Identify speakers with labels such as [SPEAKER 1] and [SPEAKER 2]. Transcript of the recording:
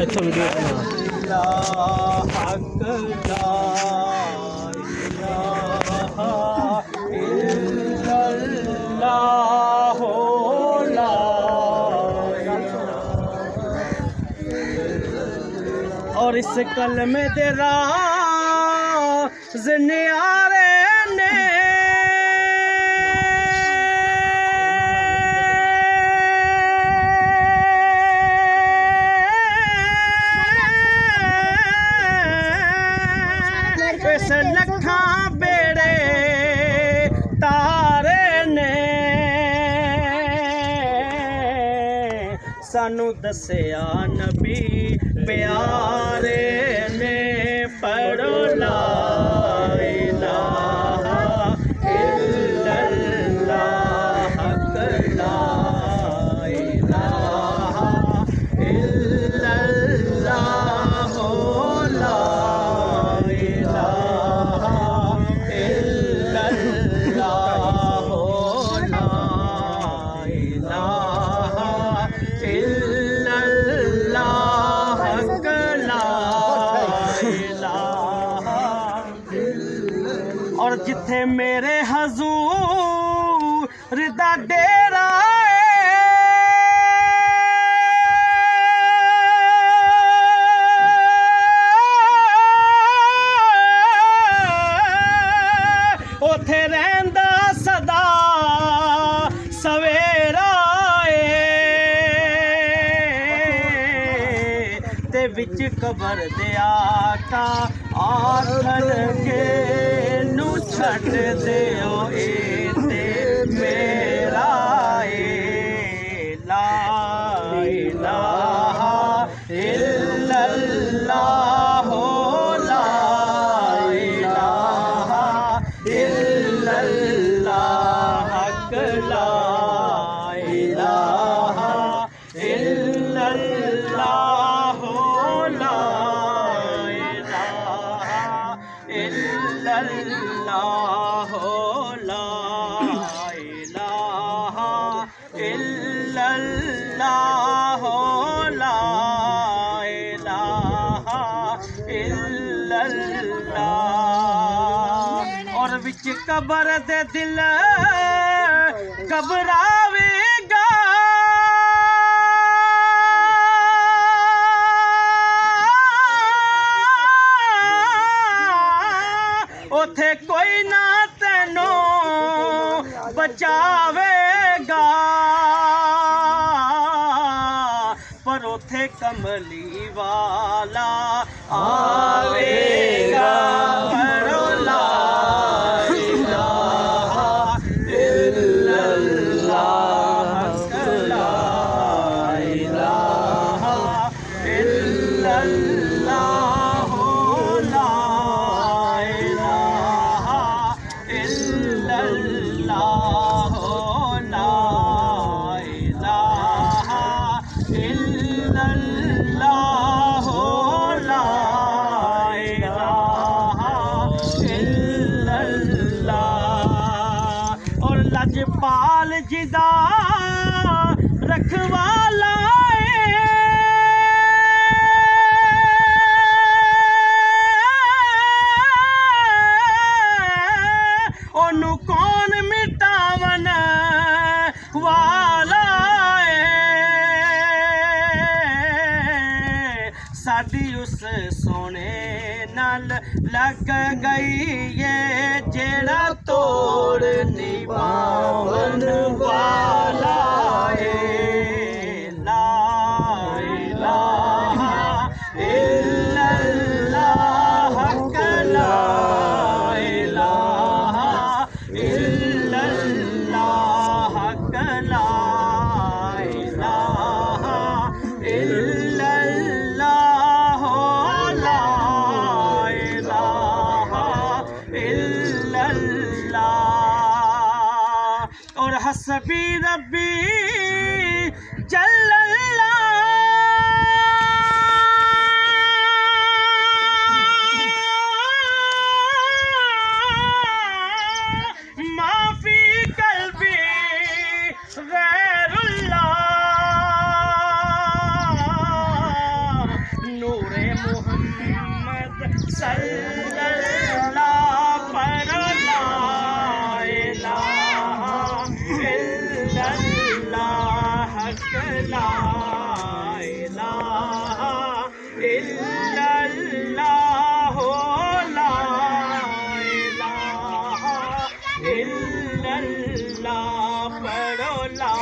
[SPEAKER 1] अच्छा वीडियो
[SPEAKER 2] और इस कलमे तेरा ज़नियारे ने इस लखा बेड़े तारे ने सानू दसिया नबी प्यारे ने पढ़ो ला इलाहा इल्लल्लाह हक ला इलाहा इल्लल्लाह ला इलाहा इल्लल्लाह ला इलाहा इल्लल्लाह हक ला इलाहा। और जिथे मेरे हजूर दा डेरा उथे रहंदा सदा सवेरा ते विच कबर दे आका आखन के नू छट दियो ते मेरा ला इलाहा इल्लल्लाह ला इलाहा इल्लल्लाह हक ला इलाहा इल्लल्लाह ला इलाहा इल्लल्लाह ला इलाहा इल्लल्लाह ला इलाहा इल्लल्लाह। और विच कबर दे दिल घबरावेगा उथे कोई ना तेनों बचावेगा पर उथे कमली वाला आवेगा पढ़ो ला इलाहा इल्लल्लाह ला इलाहा इल्लल्लाह ला इलाहा इल्लल्लाह ला इलाहा इल्लल्लाह ला इलाहा इल्लल्लाह। और लजपाल जिदा रखवाला ओनू कौन मिटावन वाला साडी उस सोने नाल लग गई ये जेड़ा तोड़ निभावन वाला ला इलाहा इल्लल्लाह हक ला इलाहा इल्लल्लाह हक ला इलाहा इल्लल्लाह ला इलाहा इल्लल्लाह। और हस्बी रब्बी जल्लल्लाह माफी कल्बी गैरुल्लाह हक ला इलाहा इल्लल्लाह हो ला इलाहा इल्लल्लाह पढ़ो ला